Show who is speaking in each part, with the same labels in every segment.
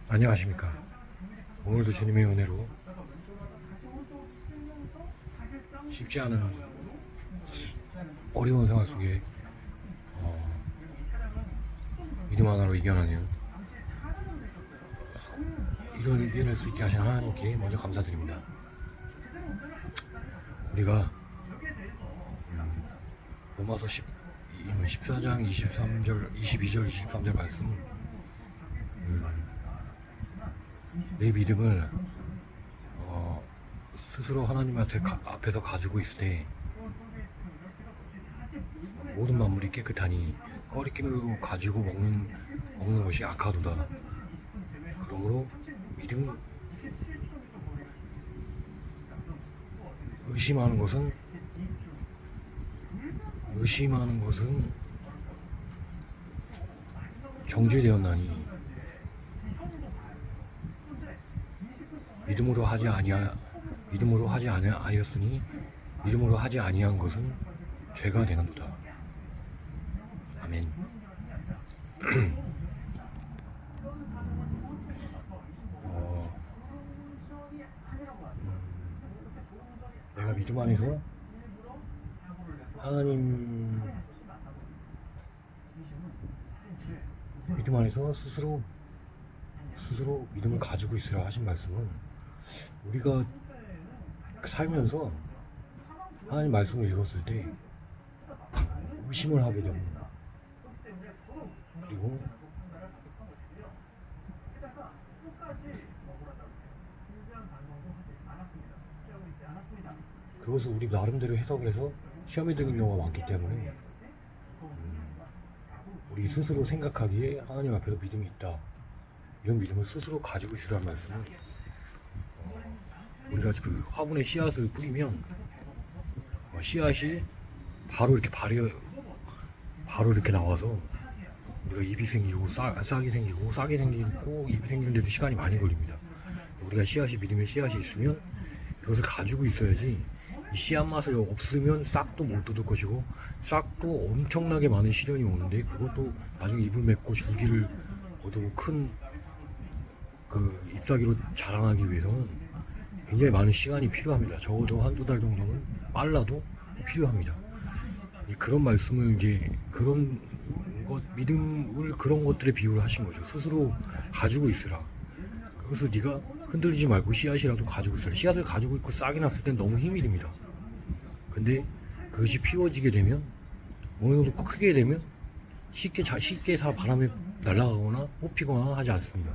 Speaker 1: 안녕하십니까. 오늘도 주님의 은혜로 쉽지 않은 어려운 생활 속에 믿음 하나로 이겨내는 이런 이겨낼 수 있게 하신 하나님께 먼저 감사드립니다. 우리가 로마서 14장 23절, 22절, 23절 말씀, 내 믿음을 스스로 하나님한테 앞에서 가지고 있을 때 모든 만물이 깨끗하니 꺼리낌을 가지고 먹는 것이 악하도다. 그러므로 의심하는 것은 정죄되었나니 믿음으로 하지 아니하였으니 믿음으로 하지 아니한 것은 죄가 되는도다. 아멘. 내가 믿음 안에서 하나님 믿음 안에서 스스로 믿음을 가지고 있으라 하신 말씀은, 우리가 살면서 하나님 말씀을 읽었을 때 의심을 하게 됩니다. 그리고 그것을 우리 나름대로 해석을 해서 시험에 드는 경우가 많기 때문에 우리 스스로 생각하기에 하나님 앞에서 믿음이 있다, 이런 믿음을 스스로 가지고 있으라는 말씀은, 우리가 그 화분에 씨앗을 뿌리면 씨앗이 바로 이렇게 나와서 우리가 잎이 생기고 싹이 생기고 잎이 생기는데도 시간이 많이 걸립니다. 우리가 믿음의 씨앗이 있으면 그것을 가지고 있어야지, 이 씨앗 맛을 없으면 싹도 못 뜯을 것이고, 싹도 엄청나게 많은 시련이 오는데 그것도 나중에 잎을 맺고 줄기를 거두고 큰 그 잎사귀로 자라나기 위해서는 굉장히 많은 시간이 필요합니다. 적어도 한두 달 정도는 빨라도 필요합니다. 그런 말씀을 믿음을 그런 것들에 비유를 하신 거죠. 스스로 가지고 있으라. 그것을 네가 흔들리지 말고 씨앗이라도 가지고 있으라. 씨앗을 가지고 있고 싹이 났을 땐 너무 힘이 듭니다. 근데 그것이 피워지게 되면, 어느 정도 크게 되면 쉽게 바람에 날아가거나 뽑히거나 하지 않습니다.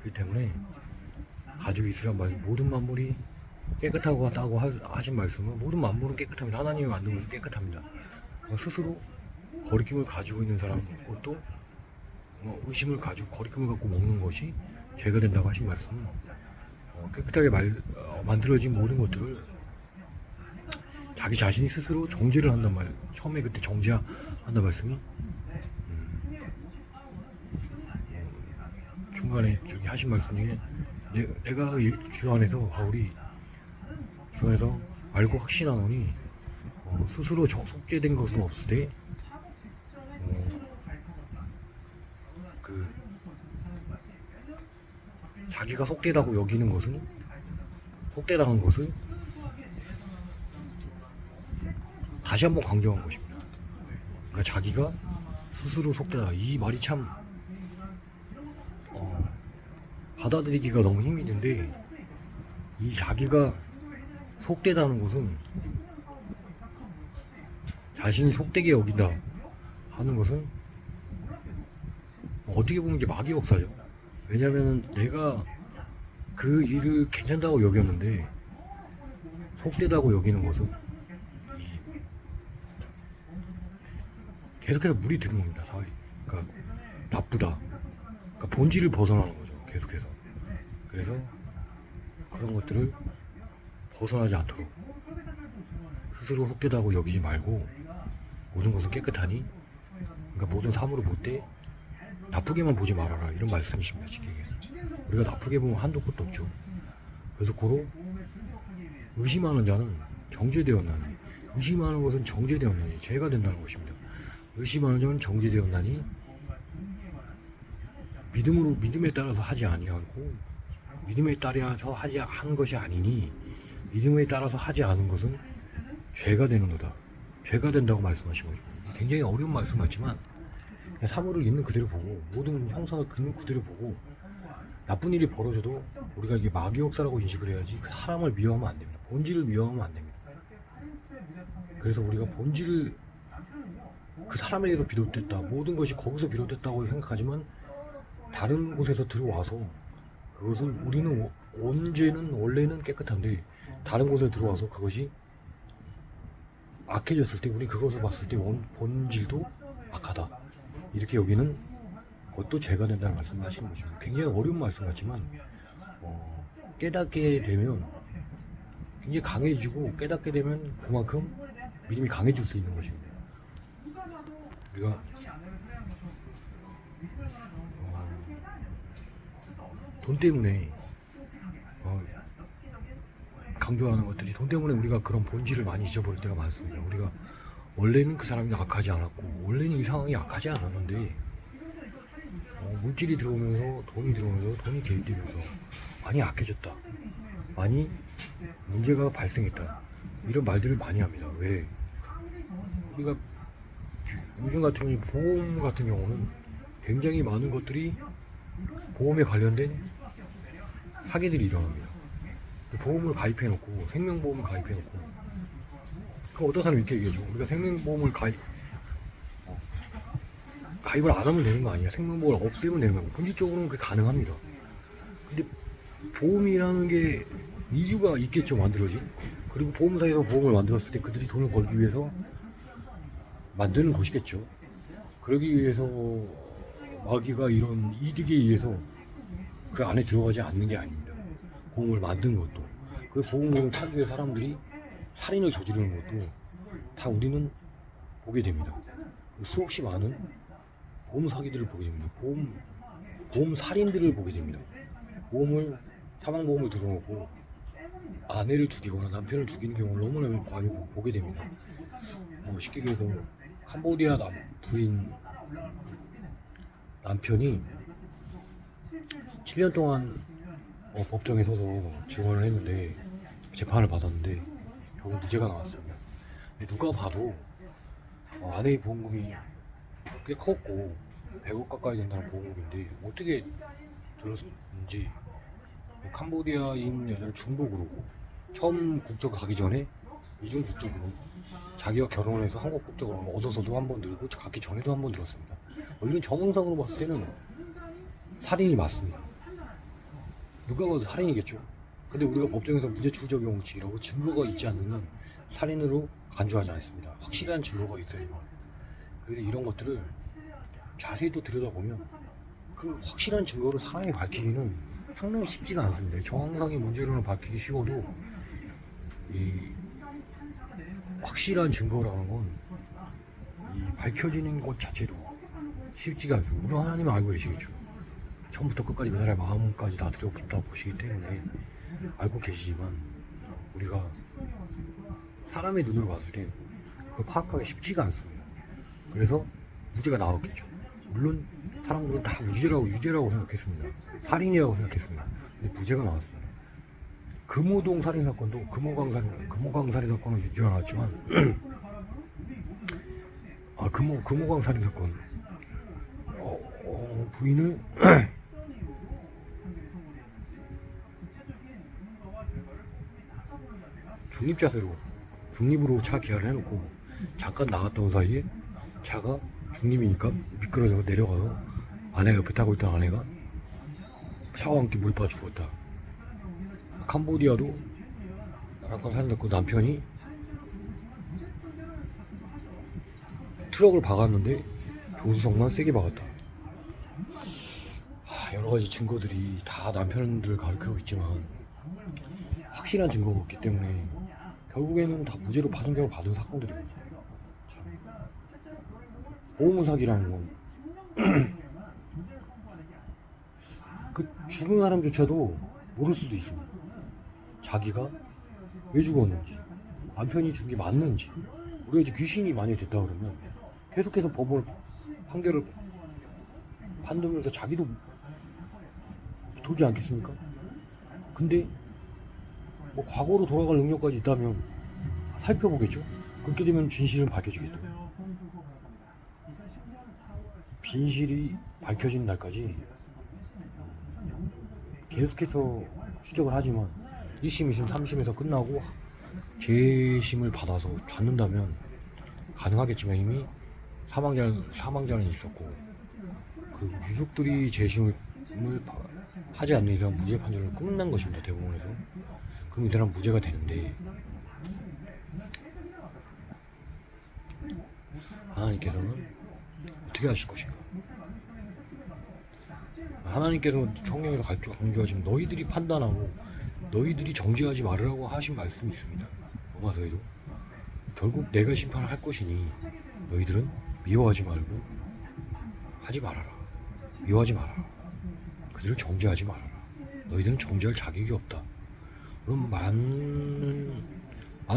Speaker 1: 그렇기 때문에 가지고 있으란 말, 모든 만물이 깨끗하고 하신 말씀은, 모든 만물은 깨끗합니다. 하나님이 만든 것은 깨끗합니다. 스스로 거리낌을 가지고 있는 사람, 또 의심을 가지고 거리낌을 갖고 먹는 것이 죄가 된다고 하신 말씀은, 깨끗하게 만들어진 모든 것들을 자기 자신이 스스로 정죄를 한단 말. 처음에 그때 정죄한단 말씀이, 중간에 저기 하신 말씀 중에, 내가 주 안에서, 바울이 주 안에서 알고 확신하노니 스스로 속죄된 것은 없으되 자기가 속되다고 여기는 것은, 속되다는 것을 다시 한번 강조한 것입니다. 그러니까 자기가 스스로 속되다, 이 말이 참 받아들이기가 너무 힘이 드는데, 이 자기가 속되다는 것은, 자신이 속되게 여긴다 하는 것은 어떻게 보면 이게 마귀 역사죠. 왜냐하면 내가 그 일을 괜찮다고 여겼는데 속되다고 여기는 것은 계속해서 물이 드는 겁니다. 사회. 그러니까 나쁘다. 그러니까 본질을 벗어나는 거죠. 계속해서. 그래서 그런 것들을 벗어나지 않도록 스스로 속되다고 여기지 말고, 모든 것은 깨끗하니, 그러니까 모든 사물을 볼 때 나쁘게만 보지 말아라, 이런 말씀이십니다. 지키겠어. 우리가 나쁘게 보면 한도 끝도 없죠. 그래서 고로 의심하는 자는 정죄되었나니, 의심하는 것은 정죄되었나니 죄가 된다는 것입니다. 의심하는 자는 정죄되었나니 믿음에 따라서 하지 아니하고 믿음에 따라서 하지 한 것이 아니니 믿음에 따라서 하지 않은 것은 죄가 되는도다. 죄가 된다고 말씀하신 거죠. 굉장히 어려운 말씀 같지만 사물을 있는 그대로 보고 모든 형상을 있는 그대로 보고 나쁜 일이 벌어져도 우리가 이게 마귀 역사라고 인식을 해야지 그 사람을 미워하면 안 됩니다. 본질을 미워하면 안 됩니다. 그래서 우리가 본질을 그 사람에게서 비롯됐다. 모든 것이 거기서 비롯됐다고 생각하지만 다른 곳에서 들어와서 그것을 우리는 원래는 깨끗한데 다른 곳에 들어와서 그것이 악해졌을 때 우리 그것을 봤을 때 본질도 악하다. 이렇게 여기는 그것도 죄가 된다는 말씀을 하시는 거죠. 굉장히 어려운 말씀 같지만 깨닫게 되면 굉장히 강해지고 깨닫게 되면 그만큼 믿음이 강해질 수 있는 것입니다. 우리가 돈 때문에 강조하는 것들이 돈 때문에 우리가 그런 본질을 많이 잊어버릴 때가 많습니다. 우리가 원래는 그 사람이 악하지 않았고 원래는 이 상황이 악하지 않았는데 물질이 들어오면서 돈이 개입되면서 많이 악해졌다. 많이 문제가 발생했다. 이런 말들을 많이 합니다. 왜? 우리가 요즘 같은 경우 보험 같은 경우는 굉장히 많은 것들이 보험에 관련된 사기들이 일어납니다. 보험을 가입해놓고 생명보험을 가입해놓고 그 어떤 사람이 이렇게 얘기하죠. 우리가 생명보험을 가입을 안 하면 되는 거 아니야. 생명보험을 없애면 되는 거고 본질적으로는 그게 가능합니다. 근데 보험이라는 게 이유가 있겠죠. 만들어진. 그리고 보험사에서 보험을 만들었을 때 그들이 돈을 벌기 위해서 만드는 것이겠죠. 그러기 위해서 마귀가 이런 이득에 의해서 그 안에 들어가지 않는 게 아닙니다. 보험을 만든 것도 그 보험을 타기 위해 사람들이 살인을 저지르는 것도 다 우리는 보게 됩니다. 수없이 많은 보험 사기들을 보게 됩니다. 보험 살인들을 보게 됩니다. 사망보험을 들어놓고 아내를 죽이거나 남편을 죽이는 경우를 너무나 많이 보게 됩니다. 쉽게 얘기해서 캄보디아 부인 남편이 7년 동안 법정에 서서 증언을 했는데 재판을 받았는데 결국 무죄가 나왔습니다. 누가 봐도 아내의 보험금이 꽤 컸고 100억 가까이 된다는 보험금인데 어떻게 들었는지 캄보디아인 여자를 중복으로 처음 국적 가기 전에 이중 국적으로 자기가 결혼해서 한국 국적을 얻어서도 한 번 들고 가기 전에도 한 번 들었습니다. 이런 정황상으로 봤을 때는 살인이 맞습니다. 누가 봐도 살인이겠죠. 근데 우리가 법정에서 무죄 추적용치라고 증거가 있지 않는 한 살인으로 간주하지 않습니다. 확실한 증거가 있어요. 그래서 이런 것들을 자세히 또 들여다보면 그 확실한 증거를 사람이 밝히기는 상당히 쉽지가 않습니다. 정황상의 문제로는 밝히기 쉬워도 이 확실한 증거라는 건 이 밝혀지는 것 자체도 쉽지가 않습니다. 물론 하나님은 알고 계시겠죠. 처음부터 끝까지 그 사람의 마음까지 다 들여다 보시기 때문에 알고 계시지만 우리가 사람의 눈으로 봤을 때 그걸 파악하기 쉽지가 않습니다. 그래서 무죄가 나왔겠죠. 물론 사람들은 다 유죄라고 생각했습니다. 살인이라고 생각했습니다. 근데 무죄가 나왔습니다. 금호동 살인 사건도 금호강 살인 사건은 유죄가 나왔지만 금호강 살인 사건 부인을 중립으로 차 기아를 해놓고 잠깐 나갔다 온 사이에 차가 중립이니까 미끄러져서 내려가서 아내가 옆에 타고 있던 아내가 차와 함께 물에 빠져 죽었다. 캄보디아도 나락관 살인 사건 남편이 트럭을 박았는데 조수석만 세게 박았다. 여러가지 증거들이 다 남편들을 가리키고 있지만 확실한 증거가 없기 때문에 결국에는 다 무죄로 판결을 받은 사건들입니다. 보험 사기라는 건 그 죽은 사람조차도 모를 수도 있습니다. 자기가 왜 죽었는지, 남편이 죽은 게 맞는지. 우리가 이제 귀신이 많이 됐다 그러면 계속해서 판결을 판단해서 자기도 돌지 않겠습니까? 근데 뭐 과거로 돌아갈 능력까지 있다면 살펴보겠죠. 그렇게 되면 진실은 밝혀지겠죠. 진실이 밝혀진 날까지 계속해서 추적을 하지만 1심, 2심, 3심에서 끝나고 재심을 받아서 받는다면 가능하겠지만 이미 사망자는 있었고 그 유족들이 재심을 하지 않는 이상 무죄 판결을 끝난 것입니다. 대법원에서. 그럼 이 사람 무죄가 되는데 하나님께서는 어떻게 하실 것인가? 하나님께서 성경에서 강조하시면 너희들이 판단하고 너희들이 정죄하지 말으라고 하신 말씀이 있습니다. 로마서에도 결국 내가 심판을 할 것이니 너희들은 미워하지 말고 하지 말아라. 미워하지 말아라. 그들을 정죄하지 말아라. 너희들은 정죄할 자격이 없다. 그럼 많은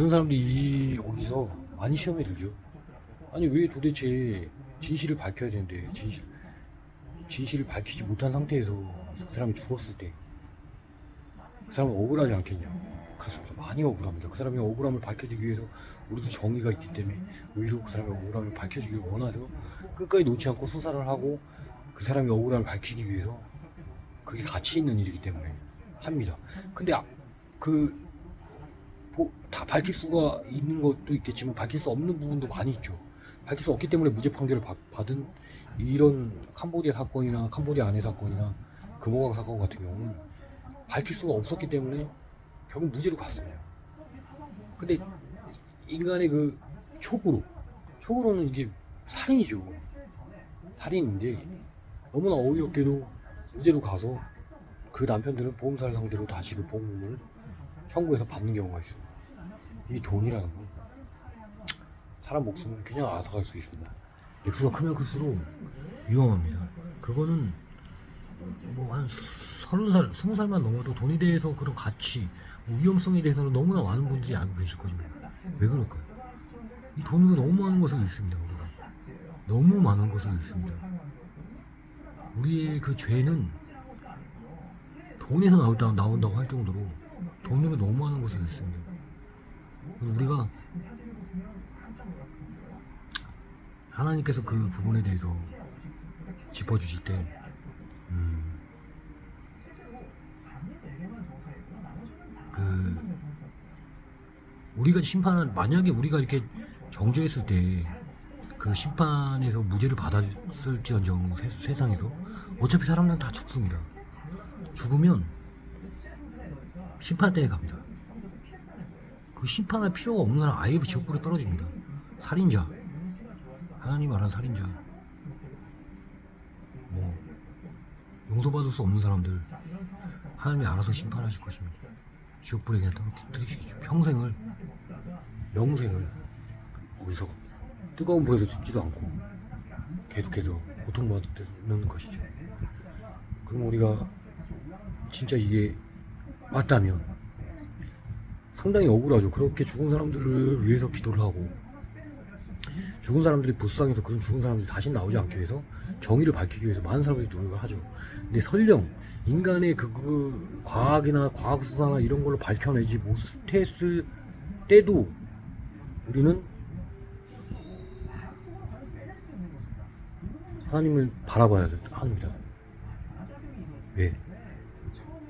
Speaker 1: 사람들이 여기서 많이 시험에 들죠. 아니 왜 도대체 진실을 밝혀야 되는데 진실을 밝히지 못한 상태에서 그 사람이 죽었을 때 그 사람은 억울하지 않겠냐? 그렇습니다. 많이 억울합니다. 그 사람의 억울함을 밝혀주기 위해서 우리도 정의가 있기 때문에 오히려 그 사람의 억울함을 밝혀주기를 원해서 끝까지 놓지 않고 수사를 하고 그 사람의 억울함을 밝히기 위해서 그게 가치 있는 일이기 때문에 합니다. 근데 다 밝힐 수가 있는 것도 있겠지만 밝힐 수 없는 부분도 많이 있죠. 밝힐 수 없기 때문에 무죄 판결을 받은 이런 캄보디아 사건이나 캄보디아 안의 사건이나 금호강 사건 같은 경우는 밝힐 수가 없었기 때문에 결국 무죄로 갔습니다. 근데 인간의 그 촉으로는 이게 살인이죠. 살인인데 너무나 어이없게도 무죄로 가서 그 남편들은 보험사를 상대로 다시 그 보험금을 청구해서 받는 경우가 있어요. 이 돈이라는 건 사람 목숨은 그냥 앗아갈 수 있습니다. 액수가 크면 클수록 위험합니다. 그거는 뭐 한 30살, 20살만 넘어도 돈에 대해서 그런 가치, 뭐 위험성에 대해서는 너무나 많은 분들이 알고 계실 거잖아요. 왜 그럴까요? 이 돈으로 너무 많은 것을 잃습니다. 우리가 너무 많은 것을 잃습니다. 우리의 그 죄는 돈에서 나온다고 할 정도로 돈으로 너무 많은 것을 잃습니다. 우리가 하나님께서 그 부분에 대해서 짚어주실 때 우리가 만약에 우리가 이렇게 정죄했을 때 그 심판에서 무죄를 받았을지언정 세상에서 어차피 사람들은 다 죽습니다. 죽으면 심판대에 갑니다. 그 심판할 필요가 없는 사람 아예 지옥불에 떨어집니다. 살인자, 하나님 말한 살인자, 뭐 용서받을 수 없는 사람들 하나님이 알아서 심판하실 것입니다. 지옥불에 그냥 떨어뜨리시겠죠. 명생을 거기서 뜨거운 불에서 죽지도 않고 계속해서 고통받는 것이죠. 그럼 우리가 진짜 이게 맞다면 상당히 억울하죠. 그렇게 죽은 사람들을 위해서 기도를 하고 죽은 사람들이 보수상에서 그런 죽은 사람들이 다시 나오지 않기 위해서 정의를 밝히기 위해서 많은 사람들이 노력을 하죠. 근데 설령 인간의 그 과학이나 과학수사나 이런 걸로 밝혀내지 못했을 때도 우리는 하나님을 바라봐야 합니다. 왜?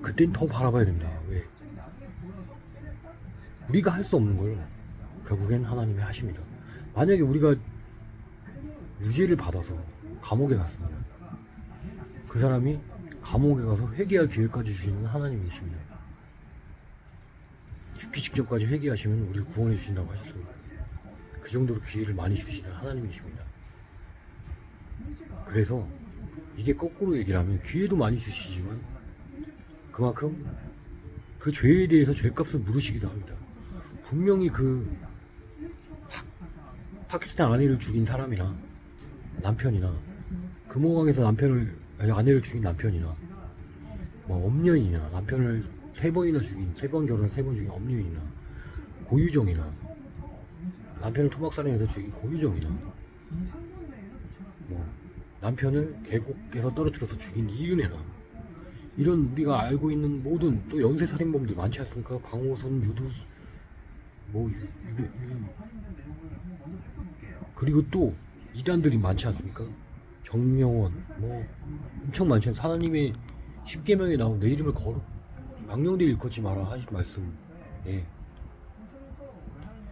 Speaker 1: 그땐 더 바라봐야 됩니다. 왜? 우리가 할 수 없는 걸 결국엔 하나님이 하십니다. 만약에 우리가 유죄를 받아서 감옥에 갔습니다. 그 사람이 감옥에 가서 회개할 기회까지 주시는 하나님이십니다. 죽기 직전까지 회개하시면 우리를 구원해 주신다고 하셨습니다. 그 정도로 기회를 많이 주시는 하나님이십니다. 그래서 이게 거꾸로 얘기를 하면 기회도 많이 주시지만 그만큼 그 죄에 대해서 죄값을 물으시기도 합니다. 분명히 그 파키스탄 아내를 죽인 사람이나 남편이나 금호강에서 아내를 죽인 남편이나 뭐 엄녀인이나 남편을 3번이나 죽인 3번 결혼 3번 죽인 엄녀인이나 고유정이나 남편을 토막살인해서 죽인 고유정이나 뭐 남편을 계곡에서 떨어뜨려서 죽인 이은혜나 이런 우리가 알고 있는 모든 또 연쇄살인범들 많지 않습니까? 방호순, 유두수 뭐 그리고 또 이단들이 많지 않습니까? 정명원 뭐 엄청 많지 않습니까? 하나님의 10계명에 나온 내 이름을 거룩 망령되이 일컫지 마라 하신 말씀. 예.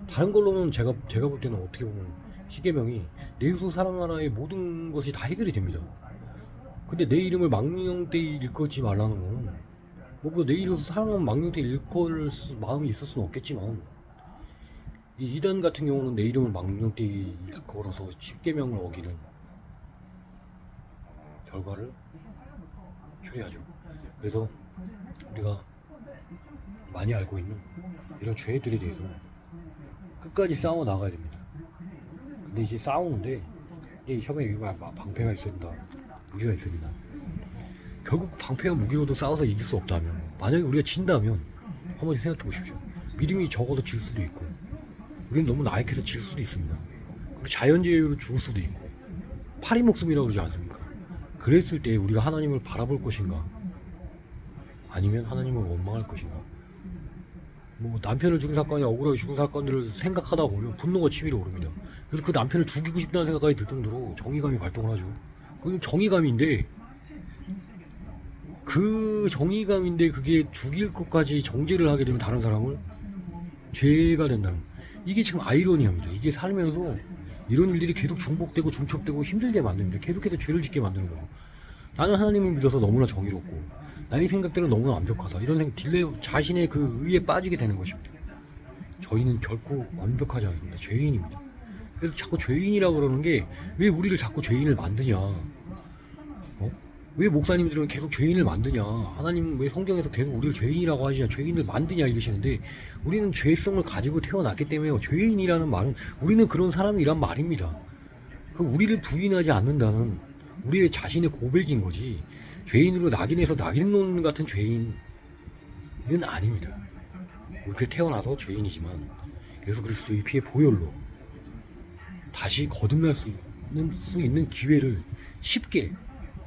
Speaker 1: 다른 걸로는 제가 볼 때는 어떻게 보면 10계명이 내 이웃을 사랑하라의 모든 것이 다 해결이 됩니다. 근데 내 이름을 망령되이 일컫지 말라는 건 뭐 내 이웃을 사랑하면 망령되이 일컬 마음이 있을 수는 없겠지만 이 이단 같은 경우는 내 이름을 망령되이 일컬어서 10계명을 어기는 결과를 초래하죠. 그래서 우리가 많이 알고 있는 이런 죄들에 대해서 끝까지 싸워 나가야 됩니다. 근데 이제 싸우는데 이 협의 위반 방패가 있어야 된다, 무기가 있어야 된다. 결국 방패와 무기로도 싸워서 이길 수 없다면, 만약에 우리가 진다면 한번 생각해 보십시오. 믿음이 적어서 질 수도 있고, 우리는 너무 나약해서 질 수도 있습니다. 그리고 자연재해로 죽을 수도 있고, 파리 목숨이라고 그러지 않습니까? 그랬을 때 우리가 하나님을 바라볼 것인가, 아니면 하나님을 원망할 것인가. 뭐 남편을 죽인 사건이나 억울하게 죽은 사건들을 생각하다 보면 분노가 치밀어 오릅니다. 그래서 그 남편을 죽이고 싶다는 생각까지 들 정도로 정의감이 발동을 하죠. 그건 정의감인데, 그 정의감인데 그게 죽일 것까지 정죄를 하게 되면 다른 사람을 죄가 된다는, 이게 지금 아이러니합니다. 이게 살면서 이런 일들이 계속 중복되고 중첩되고 힘들게 만듭니다. 계속해서 죄를 짓게 만드는 거고, 나는 하나님을 믿어서 너무나 정의롭고 나의 생각들은 너무나 완벽하다, 이런 자신의 그 의에 빠지게 되는 것입니다. 저희는 결코 완벽하지 않습니다. 죄인입니다. 그래서 자꾸 죄인이라고 그러는 게, 왜 우리를 자꾸 죄인을 만드냐, 왜 목사님들은 계속 죄인을 만드냐, 하나님은 왜 성경에서 계속 우리를 죄인이라고 하시냐, 죄인을 만드냐 이러시는데, 우리는 죄성을 가지고 태어났기 때문에 죄인이라는 말은 우리는 그런 사람이란 말입니다. 우리를 부인하지 않는다는 우리의 자신의 고백인 거지, 죄인으로 낙인해서 낙인론 같은 죄인은 아닙니다. 이렇게 태어나서 죄인이지만 예수 그리스도의 피의 보혈로 다시 거듭날 수 있는 기회를 쉽게,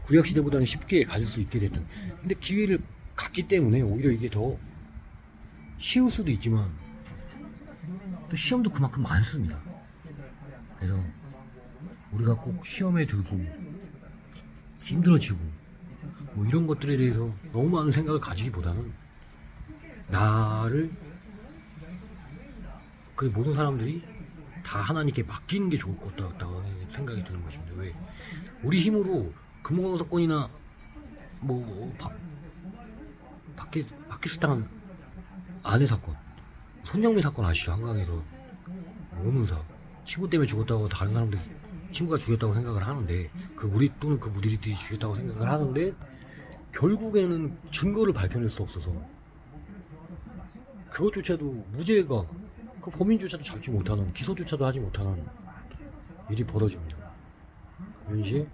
Speaker 1: 구약시대보다는 쉽게 가질 수 있게 됐던, 근데 기회를 갖기 때문에 오히려 이게 더 쉬울 수도 있지만 또 시험도 그만큼 많습니다. 그래서 우리가 꼭 시험에 들고 힘들어지고 뭐 이런 것들에 대해서 너무 많은 생각을 가지기보다는, 나를, 그 모든 사람들이 다 하나님께 맡기는 게 좋을 것 같다고 생각이 드는 것입니다. 왜? 우리 힘으로 금강산 사건이나 뭐 파키스탄 아내 사건, 손정민 사건 아시죠? 한강에서 오문사 친구 때문에 죽었다고 다른 사람들이 친구가 죽였다고 생각을 하는데, 우리 또는 그 무리들이 죽였다고 생각을 하는데, 결국에는 증거를 밝혀낼 수 없어서 그것조차도 무죄가, 그 범인조차도 잡지 못하는, 기소조차도 하지 못하는 일이 벌어집니다. 이제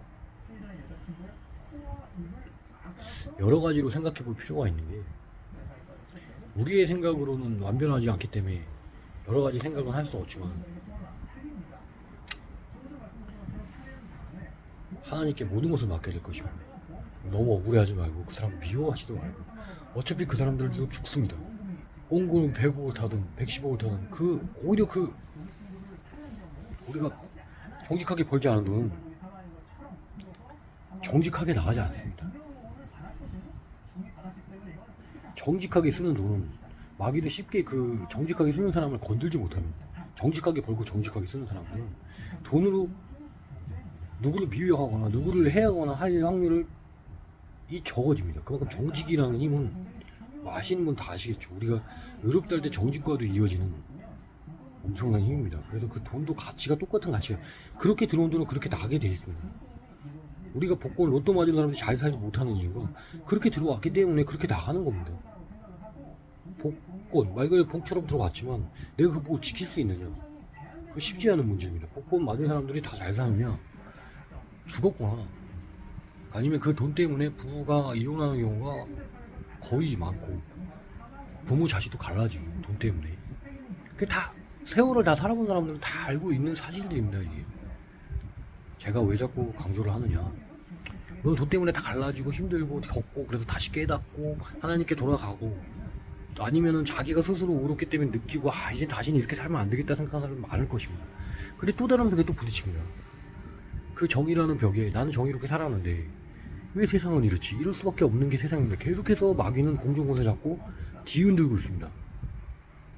Speaker 1: 여러 가지로 생각해 볼 필요가 있는 게, 우리의 생각으로는 완전하지 않기 때문에 여러 가지 생각은 할 수 없지만, 하나님께 모든 것을 맡겨야 될 것이고, 너무 억울해하지 말고 그 사람 미워하지도 말고, 어차피 그 사람들도 죽습니다. 옹골은 100억을 타든 110억을 타든 오히려 우리가 정직하게 벌지 않은 돈은 정직하게 나가지 않습니다. 정직하게 쓰는 돈은 마귀도 쉽게 정직하게 쓰는 사람을 건들지 못합니다. 정직하게 벌고 정직하게 쓰는 사람들은 돈으로 누구를 미워하거나 누구를 해하거나 할 확률이 적어집니다. 그만큼 정직이라는 힘은, 아시는 분 다 아시겠죠. 우리가 의롭다 할 때 정직과도 이어지는 엄청난 힘입니다. 그래서 그 돈도 가치가 똑같은 가치예요. 그렇게 들어온 돈은 그렇게 나가게 돼 있습니다. 우리가 복권 로또 맞은 사람들이 잘 살지 못하는 이유가 그렇게 들어왔기 때문에 그렇게 나가는 겁니다. 복권 말 그대로 복처럼 들어왔지만 내가 그 복을 지킬 수 있느냐, 그거 쉽지 않은 문제입니다. 복권 맞은 사람들이 다 잘 사느냐, 죽었구나. 아니면 그 돈 때문에 부부가 이혼하는 경우가 거의 많고, 부모 자식도 갈라지고 돈 때문에. 그게 다 세월을 다 살아본 사람들은 다 알고 있는 사실들입니다. 이게 제가 왜 자꾸 강조를 하느냐? 너 돈 때문에 다 갈라지고 힘들고 겪고 그래서 다시 깨닫고 하나님께 돌아가고 아니면은 자기가 스스로 울었기 때문에 느끼고 이제 다시는 이렇게 살면 안 되겠다 생각하는 사람이 많을 것입니다. 근데 또 다른 벽에 또 부딪힙니다. 그 정의라는 벽에 나는 정의롭게 살았는데 왜 세상은 이렇지? 이럴 수밖에 없는 게 세상입니다. 계속해서 마귀는 공중곳을 잡고 뒤흔들고 있습니다.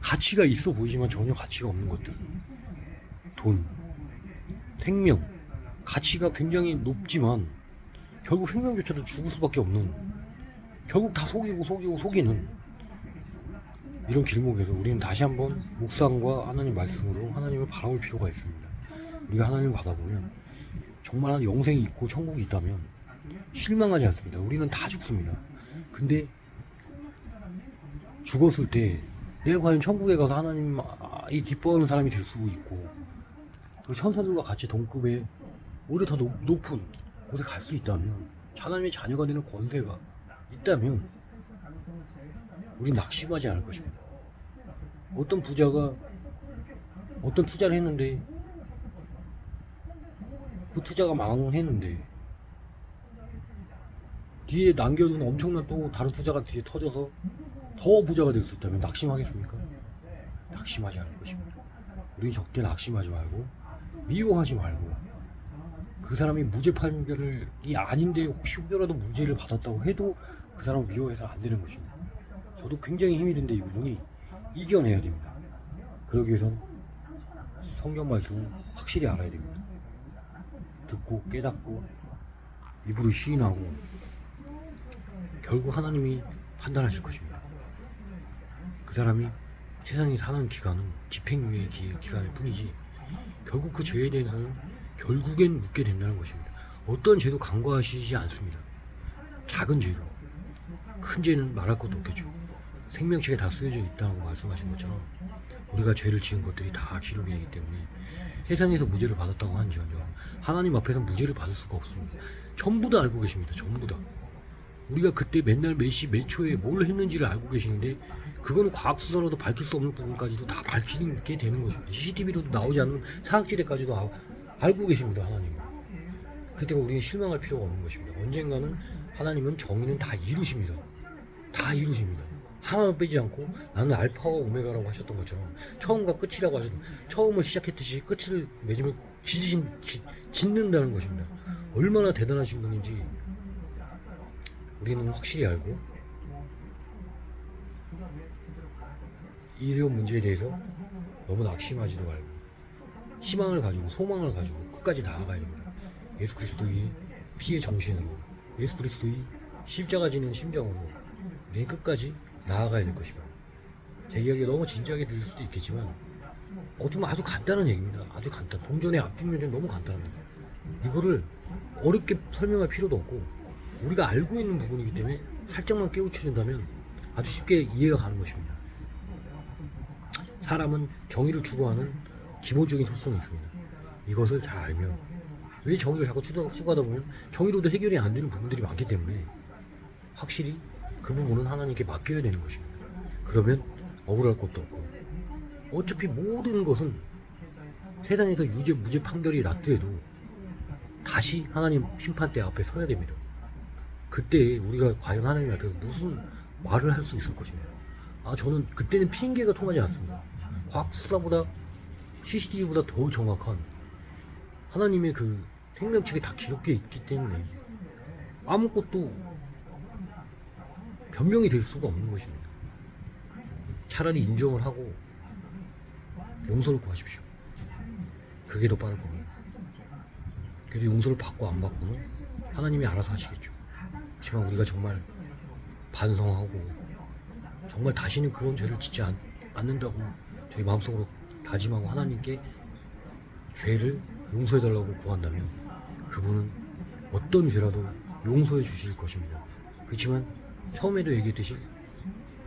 Speaker 1: 가치가 있어 보이지만 전혀 가치가 없는 것들. 돈, 생명, 가치가 굉장히 높지만 결국 생명조차도 죽을 수밖에 없는, 결국 다 속이는 이런 길목에서 우리는 다시 한번 묵상과 하나님 말씀으로 하나님을 바라볼 필요가 있습니다. 우리가 하나님을 받아보면 정말 영생이 있고 천국이 있다면 실망하지 않습니다. 우리는 다 죽습니다. 근데 죽었을 때 내가 과연 천국에 가서 하나님이 기뻐하는 사람이 될 수 있고 그 천사들과 같이 동급의 오히려 더 높은 곳에 갈 수 있다면, 하나님의 자녀가 되는 권세가 있다면 우린 낙심하지 않을 것입니다. 어떤 부자가 어떤 투자를 했는데 그 투자가 망했는데 뒤에 남겨둔 엄청난 또 다른 투자가 뒤에 터져서 더 부자가 될 수 있다면 낙심하겠습니까? 낙심하지 않을 것입니다. 우리 절대 낙심하지 말고 미워하지 말고, 그 사람이 무죄 판결이 아닌데 혹여라도 무죄를 받았다고 해도 그 사람을 미워해서 안 되는 것입니다. 저도 굉장히 힘이 든데 이 부분이 이겨내야 됩니다. 그러기 위해선 성경 말씀을 확실히 알아야 됩니다. 듣고 깨닫고 입으로 시인하고 결국 하나님이 판단하실 것입니다. 그 사람이 세상에 사는 기간은 집행유예 기간일 뿐이지 결국 그 죄에 대해서는 결국엔 묻게 된다는 것입니다. 어떤 죄도 간과하시지 않습니다. 작은 죄도, 큰 죄는 말할 것도 없겠죠. 생명책에 다 쓰여져 있다고 말씀하신 것처럼 우리가 죄를 지은 것들이 다 기록이 되기 때문에 세상에서 무죄를 받았다고 한지언정 하나님 앞에서 무죄를 받을 수가 없습니다. 전부 다 알고 계십니다. 전부 다. 우리가 그때 맨날 몇 시 몇 초에 뭘 했는지를 알고 계시는데 그거는 과학수사로도 밝힐 수 없는 부분까지도 다 밝히게 되는 것입니다. CCTV로도 나오지 않는 사학지대까지도 알고 계십니다. 하나님은. 그때 우리는 실망할 필요가 없는 것입니다. 언젠가는 하나님은 정의는 다 이루십니다. 다 이루십니다. 하나도 빼지 않고 나는 알파와 오메가라고 하셨던 것처럼 처음과 끝이라고 하셨던, 처음을 시작했듯이 끝을 맺으면 짓는다는 것입니다. 얼마나 대단하신 분인지 우리는 확실히 알고 이런 문제에 대해서 너무 낙심하지도 말고 희망을 가지고 소망을 가지고 끝까지 나아가야 됩니다. 예수 그리스도의 피의 정신으로, 예수 그리스도의 십자가 지는 심정으로 우리는 끝까지 나아가야 될 것입니다. 제 이야기가 너무 진지하게 들릴 수도 있겠지만 어떻게 보면 아주 간단한 얘기입니다. 아주 간단. 동전의 앞뒷면이 너무 간단합니다. 이거를 어렵게 설명할 필요도 없고 우리가 알고 있는 부분이기 때문에 살짝만 깨우쳐준다면 아주 쉽게 이해가 가는 것입니다. 사람은 정의를 추구하는 기본적인 속성이 있습니다. 이것을 잘 알면, 왜 정의를 자꾸 추구하다 보면 정의로도 해결이 안 되는 부분들이 많기 때문에 확실히 그 부분은 하나님께 맡겨야 되는 것입니다. 그러면 억울할 것도 없고, 어차피 모든 것은 세상에서 유죄 무죄 판결이 났더라도 다시 하나님 심판대 앞에 서야 됩니다. 그때 우리가 과연 하나님 앞에서 무슨 말을 할 수 있을 것입니다. 저는 그때는 핑계가 통하지 않습니다. 과학 수사보다 CCTV보다 더 정확한 하나님의 그 생명책에 다 기록되어 있기 때문에 아무것도 변명이 될 수가 없는 것입니다. 차라리 인정을 하고 용서를 구하십시오. 그게 더 빠를 겁니다. 그래서 용서를 받고 안 받고는 하나님이 알아서 하시겠죠. 하지만 우리가 정말 반성하고 정말 다시는 그런 죄를 짓지 않는다고 저희 마음속으로 다짐하고 하나님께 죄를 용서해달라고 구한다면 그분은 어떤 죄라도 용서해 주실 것입니다. 그렇지만 처음에도 얘기했듯이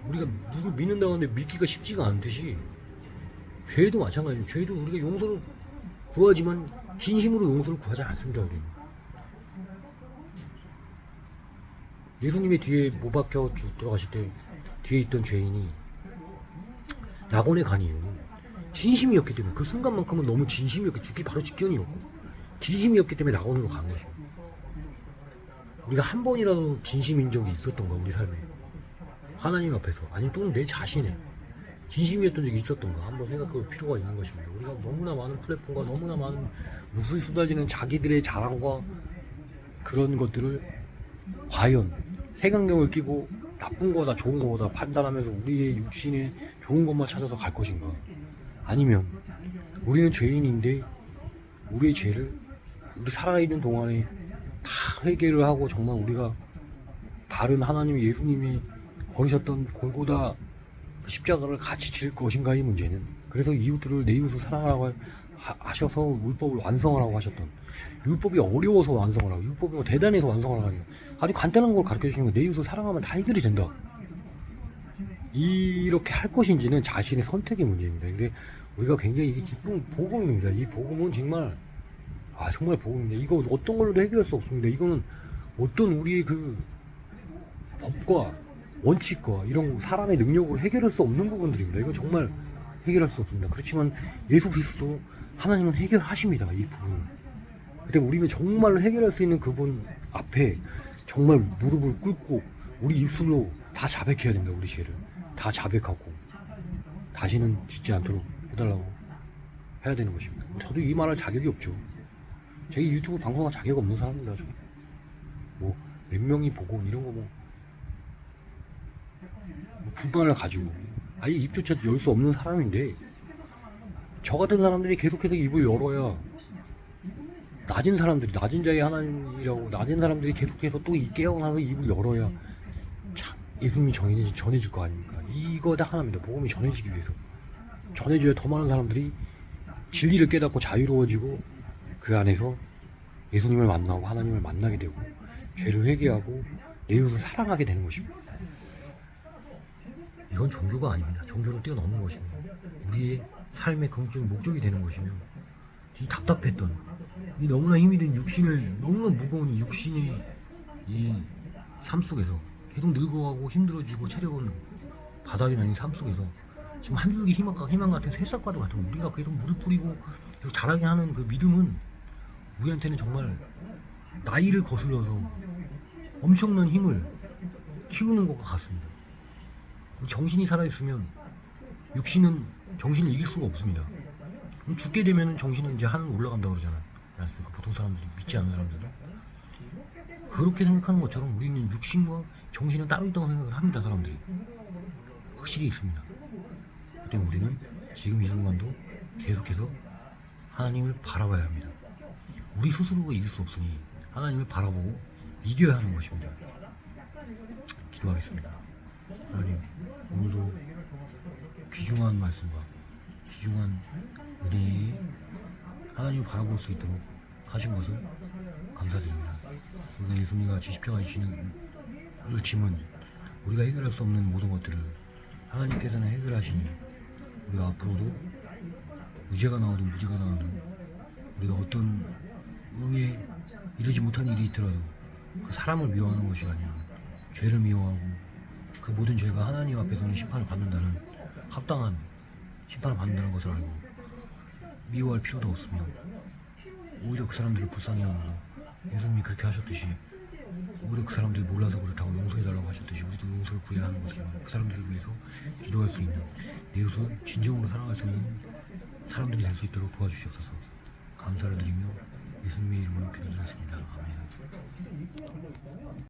Speaker 1: 우리가 누굴 믿는다고 하는데 믿기가 쉽지가 않듯이 죄도 마찬가지입니다. 죄도 우리가 용서를 구하지만 진심으로 용서를 구하지 않습니다. 우리는. 예수님의 뒤에 못 박혀 돌아가실 때 뒤에 있던 죄인이 낙원에 간 이유는 진심이었기 때문에, 그 순간만큼은 너무 진심이었기, 죽기 바로 직전이었고 진심이었기 때문에 낙원으로 간 것입니다. 우리가 한 번이라도 진심인 적이 있었던가, 우리 삶에. 하나님 앞에서. 아니면 또는 내 자신에 진심이었던 적이 있었던가 한번 생각해볼 필요가 있는 것입니다. 우리가 너무나 많은 플랫폼과 너무나 많은 무수히 쏟아지는 자기들의 자랑과 그런 것들을 과연 색안경을 끼고 나쁜 거다 좋은 거다 판단하면서 우리의 육신에 좋은 것만 찾아서 갈 것인가? 아니면 우리는 죄인인데 우리의 죄를 우리 살아있는 동안에 다 회개를 하고 정말 우리가 다른 하나님의 예수님이 걸으셨던 골고다 십자가를 같이 질 것인가, 이 문제는. 그래서 이웃들을 내 이웃을 사랑하라고 하셔서 율법을 완성하라고 하셨던, 율법이 어려워서 완성을 하고 율법이 뭐 대단해서 완성을 하고 아주 간단한 걸 가르쳐 주시는 거, 내 이웃을 사랑하면 다 해결이 된다, 이렇게 할 것인지는 자신의 선택의 문제입니다. 근데 우리가 굉장히 이게 기쁜 복음입니다. 이 복음은 정말 정말 복음입니다. 이거 어떤 걸로도 해결할 수 없습니다. 이거는 어떤 우리의 그 법과 원칙과 이런 사람의 능력으로 해결할 수 없는 부분들입니다. 이건 정말 해결할 수 없습니다. 그렇지만 예수 그리스도 하나님은 해결하십니다. 이 부분을. 근데 우리는 정말로 해결할 수 있는 그분 앞에 정말 무릎을 꿇고 우리 입술로 다 자백해야 됩니다. 우리 죄를 다 자백하고 다시는 짓지 않도록 해달라고 해야 되는 것입니다. 저도 이 말할 자격이 없죠. 제가 유튜브 방송할 자격 없는 사람입니다. 뭐 몇 명이 보고 이런 거 뭐 불만을 가지고 아예 입조차 열 수 없는 사람인데, 저 같은 사람들이 계속해서 입을 열어야 낮은 사람들이, 낮은 자의 하나님이라고 낮은 사람들이 계속해서 또 깨어나서 입을 열어야 참 예수님이 전해질 거 아닙니까? 이거 다 하나입니다. 복음이 전해지기 위해서 전해줘야 더 많은 사람들이 진리를 깨닫고 자유로워지고 그 안에서 예수님을 만나고 하나님을 만나게 되고 죄를 회개하고 내 이웃을 사랑하게 되는 것입니다. 이건 종교가 아닙니다. 종교를 뛰어넘는 것입니다. 우리의 삶의 긍정적인 목적이 되는 것이며, 이 답답했던, 이 너무나 힘이 든 육신을, 너무나 무거운 이 육신의 이 삶 속에서 계속 늙어가고 힘들어지고 체력은 바닥이 나는 삶 속에서 지금 한 줄기 희망 같은 새싹과도 같은, 우리가 계속 물을 뿌리고 계속 자라게 하는 그 믿음은 우리한테는 정말 나이를 거슬러서 엄청난 힘을 키우는 것과 같습니다. 정신이 살아있으면 육신은 정신을 이길 수가 없습니다. 죽게 되면 정신은 이제 하늘 올라간다고 그러잖아요. 않습니까? 보통 사람들이, 믿지 않는 사람들은 그렇게 생각하는 것처럼 우리는 육신과 정신은 따로 있다고 생각을 합니다. 사람들이 확실히 있습니다. 그렇기 때문에 우리는 지금 이 순간도 계속해서 하나님을 바라봐야 합니다. 우리 스스로가 이길 수 없으니 하나님을 바라보고 이겨야 하는 것입니다. 기도하겠습니다. 하나님, 오늘도 귀중한 말씀과 귀중한 은혜에 하나님을 바라볼 수 있도록 하신 것을 감사드립니다. 우리가 예수님과 같이 십자가에 지시는 짐은 우리가 해결할 수 없는 모든 것들을 하나님께서는 해결하시니, 우리가 앞으로도 무죄가 나오든 무죄가 나오든 우리가 어떤 의에 이르지 못한 일이 있더라도 그 사람을 미워하는 것이 아니라 죄를 미워하고 그 모든 죄가 하나님 앞에서는 심판을 받는다는, 합당한 심판을 받는다는 것을 알고 미워할 필요도 없으며 오히려 그 사람들을 불쌍히 하고, 예수님이 그렇게 하셨듯이 오히려 그 사람들이 몰라서 그렇다고 용서해달라고 하셨듯이 우리도 용서를 구해야 하는 것이지만, 그 사람들을 위해서 기도할 수 있는, 내 이웃을 진정으로 사랑할 수 있는 사람들이 될 수 있도록 도와주시옵소서. 감사를 드리며 예수님의 이름으로 기도드렸습니다. 아멘.